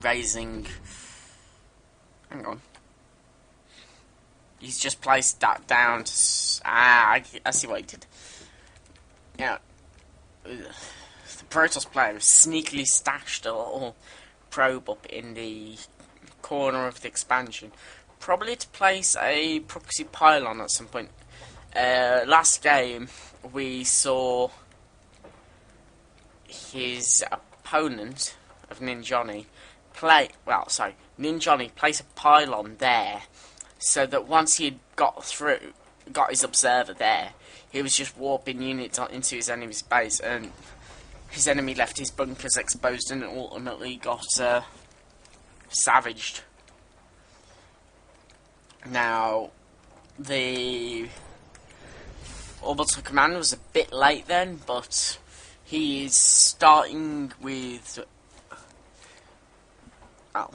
raising. Hang on. He's just placed that down. I see what he did. Yeah. The Protoss player sneakily stashed a little probe up in the corner of the expansion, probably to place a proxy pylon at some point. Last game we saw his opponent of Ninjani Ninjani place a pylon there, so that once he had got his observer there, he was just warping units into his enemy's base, and his enemy left his bunkers exposed and ultimately got savaged. Now, the orbital command was a bit late then, but he is starting with... Oh.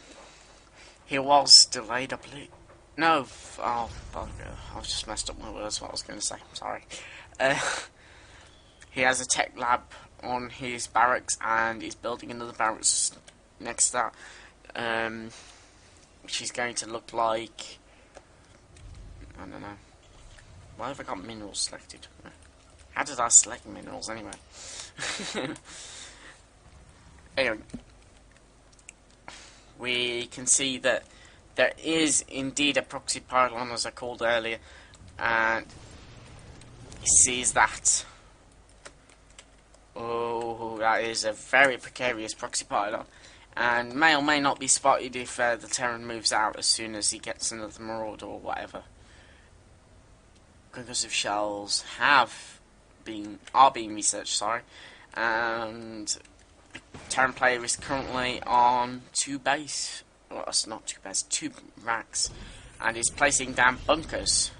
He was delayed, I believe. No, oh, I've just messed up my words, what I was going to say, sorry. He has a tech lab on his barracks, and he's building another barracks next to that, which is going to look like... I don't know. Why have I got minerals selected? How did I select minerals anyway? Anyway, we can see that there is indeed a proxy pylon, as I called earlier, and he sees that. Oh, that is a very precarious proxy pylon, and may or may not be spotted if the Terran moves out as soon as he gets another Marauder or whatever. Concussive shells are being researched, and the Terran player is currently on two racks, and is placing down bunkers,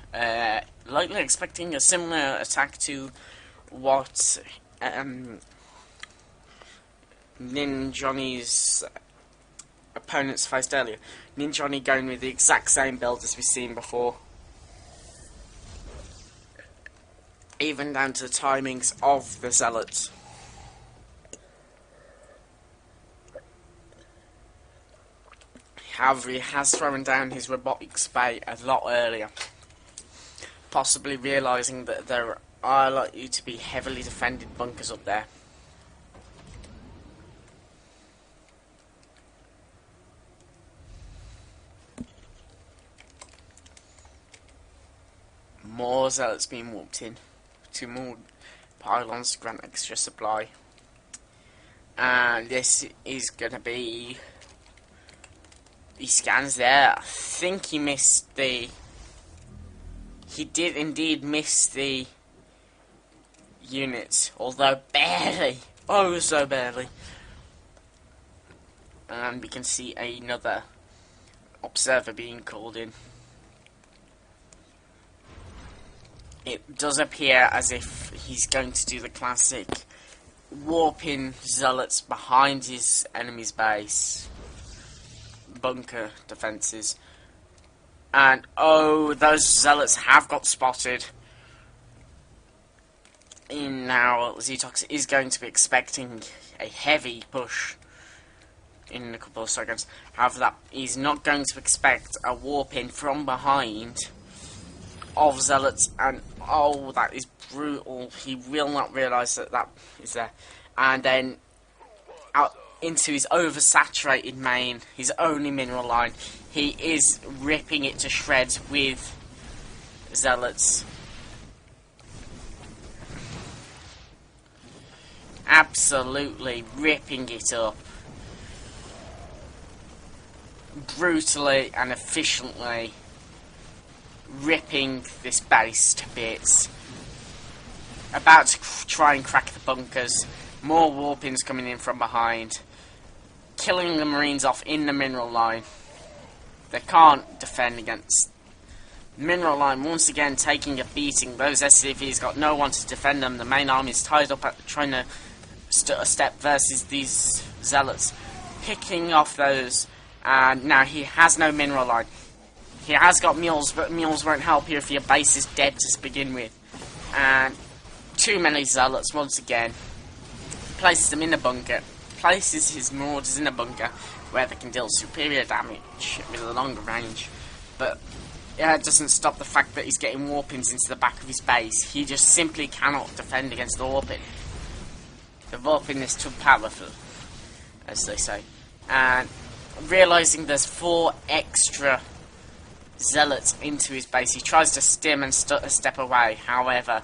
likely expecting a similar attack to what Ninjani's opponents faced earlier. Ninjani going with the exact same build as we've seen before, even down to the timings of the zealots. However, he has thrown down his robotics bay a lot earlier, possibly realising that there are likely to be heavily defended bunkers up there. More zealots being warped in, 2 more pylons to grant extra supply, and this is going to be... He scans there. I think he missed the... He did indeed miss the units, although barely. Oh, so barely. And we can see another observer being called in. It does appear as if he's going to do the classic warping zealots behind his enemy's base. Bunker defences, and oh, those zealots have got spotted. And now Zetox is going to be expecting a heavy push in a couple of seconds. However, that he's not going to expect a warp in from behind of zealots, and oh, that is brutal. He will not realise that that is there, and then out into his oversaturated main, his only mineral line. He is ripping it to shreds with zealots. Absolutely ripping it up. Brutally and efficiently ripping this base to bits. About to try and crack the bunkers. More warpings coming in from behind. Killing the Marines off in the mineral line. They can't defend against mineral line. Once again taking a beating. Those SCVs got no one to defend them. The main army is tied up at trying to step versus these zealots. Picking off those. And now he has no mineral line. He has got mules, but mules won't help you if your base is dead to begin with. And too many zealots once again. Places them in a bunker. Places his marauders in a bunker, where they can deal superior damage with a longer range. But it doesn't stop the fact that he's getting warpings into the back of his base. He just simply cannot defend against the warping. The warping is too powerful, as they say. And realising there's 4 extra zealots into his base, he tries to stim and step away. However,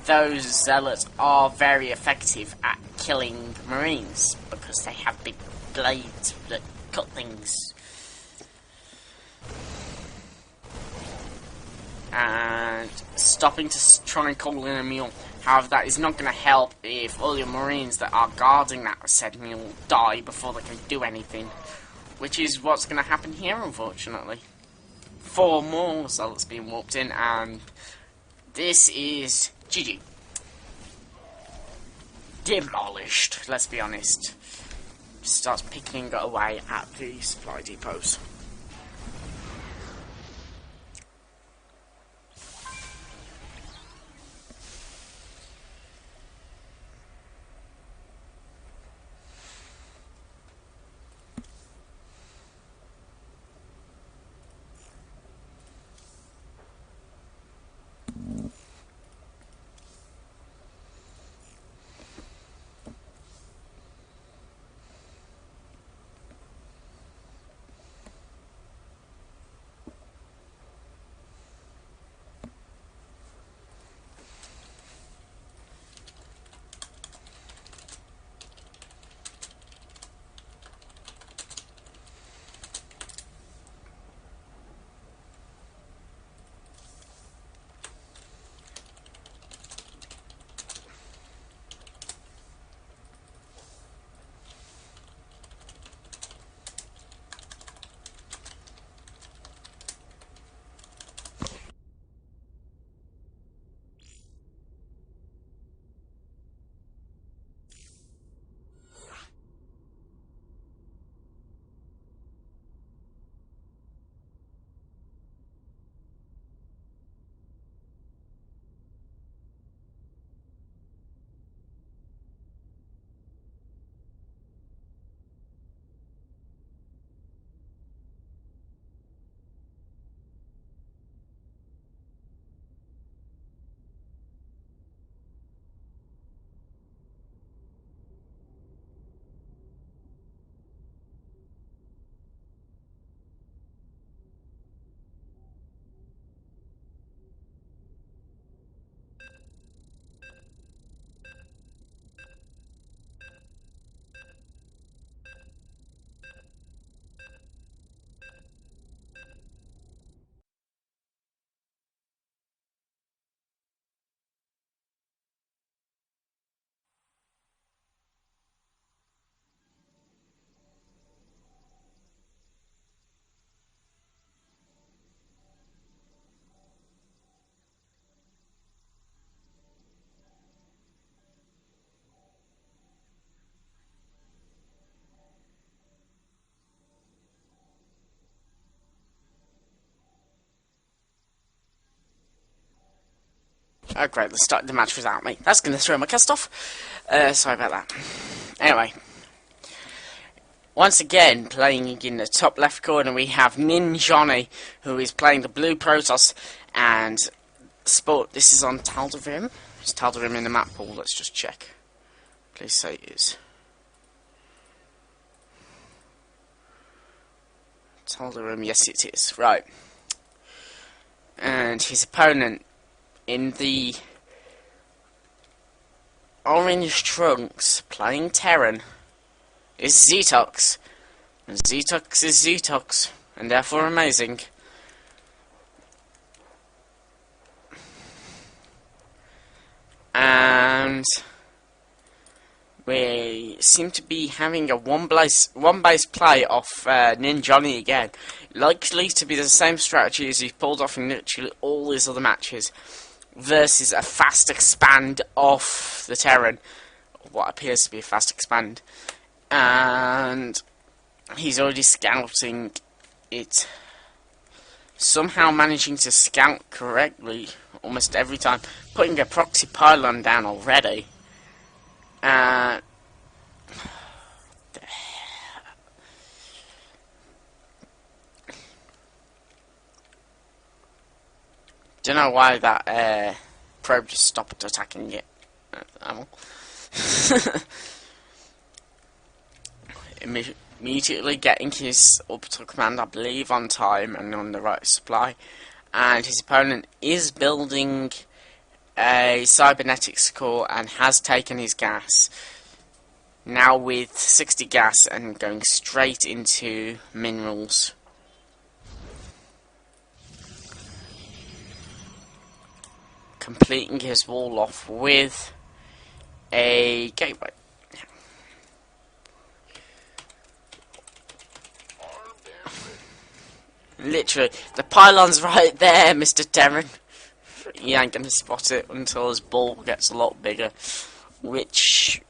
those zealots are very effective at killing marines because they have big blades that cut things. And stopping to try and call in a mule. However, that is not going to help if all your marines that are guarding that said mule die before they can do anything. Which is what's going to happen here, unfortunately. 4 more zealots being warped in, and this is GG. Demolished, let's be honest. Starts picking away at the supply depots. Oh great, let's start the match without me. That's going to throw my cast off. Sorry about that. Anyway. Once again, playing in the top left corner, we have Nin Johnny, who is playing the Blue Protoss, and Sport. This is on Tal'Darim. Is Tal'Darim in the map pool? Let's just check. Please say it is. Tal'Darim, yes it is. Right. And his opponent in the orange trunks, playing Terran, is Zetox. And Zetox is Zetox, and therefore amazing. And we seem to be having a one base play off Nin Johnny again. Likely to be the same strategy as he's pulled off in literally all his other matches, versus a fast expand off the Terran, what appears to be a fast expand. And he's already scouting it, somehow managing to scout correctly almost every time, putting a proxy pylon down already. don't know why that probe just stopped attacking it. Animal. Immediately getting his orbital command, I believe, on time and on the right supply. And his opponent is building a cybernetics core and has taken his gas. Now with 60 gas and going straight into minerals. Completing his wall off with a gateway. Literally, the pylon's right there, Mr. Terran. You ain't gonna spot it until his ball gets a lot bigger, which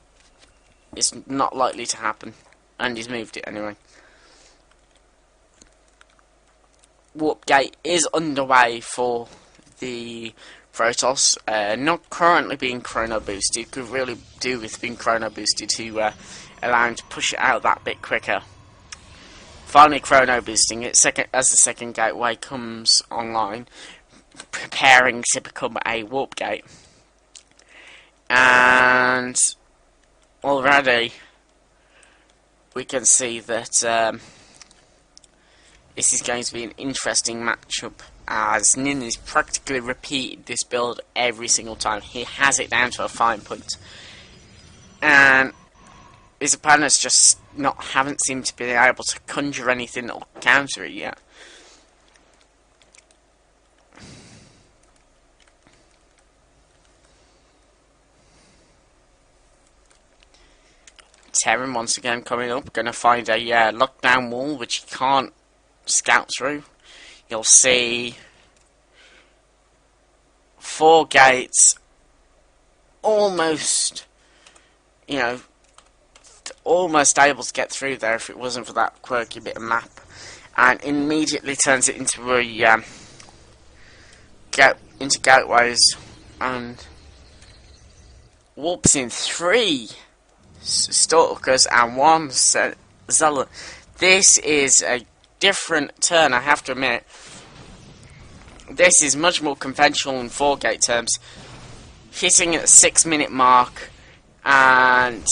is not likely to happen. And he's moved it anyway. Warp gate is underway for the Protoss, not currently being chrono boosted. Could really do with being chrono boosted to allow him to push it out that bit quicker. Finally chrono boosting it as the second gateway comes online, preparing to become a warp gate. And already we can see that this is going to be an interesting matchup, as Nin has practically repeated this build every single time. He has it down to a fine point. And his opponents just haven't seemed to be able to conjure anything that will counter it yet. Terran once again coming up, going to find a lockdown wall which he can't scout through. You'll see 4 gates, almost, almost able to get through there if it wasn't for that quirky bit of map, and immediately turns it into a into gateways and warps in 3 stalkers and 1 zealot. This is a different turn, I have to admit. This is much more conventional in 4 gate terms, hitting at the 6-minute mark, and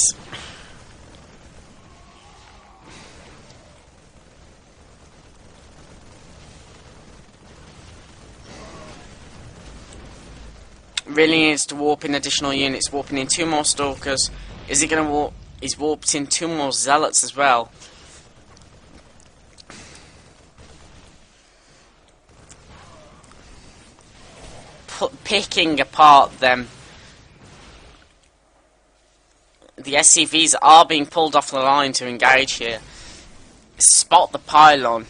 really needs to warp in additional units, warping in 2 more stalkers. Is he going to warp? He's warped in 2 more zealots as well. Picking apart them. The SCVs are being pulled off the line to engage here. Spot the pylon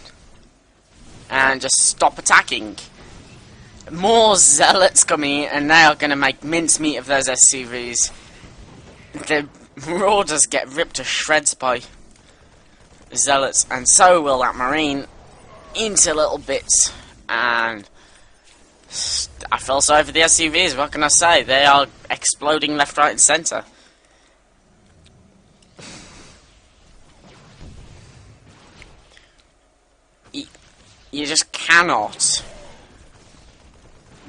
and just stop attacking. More zealots coming in, and they are going to make mincemeat of those SCVs. The Marauders get ripped to shreds by zealots, and so will that marine into little bits. And I feel sorry for the SCVs, what can I say? They are exploding left, right and centre. You just cannot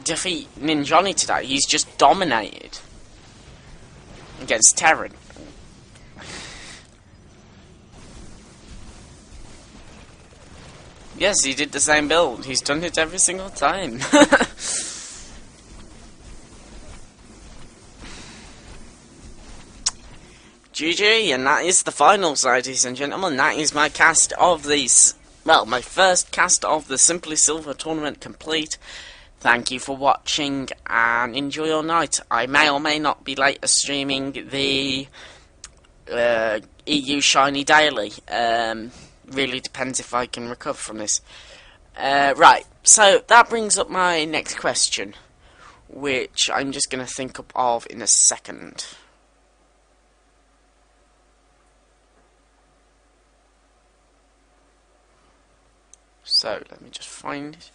defeat Ninjani today. He's just dominated against Terran. Yes, he did the same build. He's done it every single time. GG, and that is the finals, ladies and gentlemen. That is my cast of these. Well, my first cast of the Simply Silver tournament complete. Thank you for watching, and enjoy your night. I may or may not be later streaming the EU Shiny Daily. Really depends if I can recover from this. Right, so that brings up my next question, which I'm just going to think up of in a second. So, let me just find it.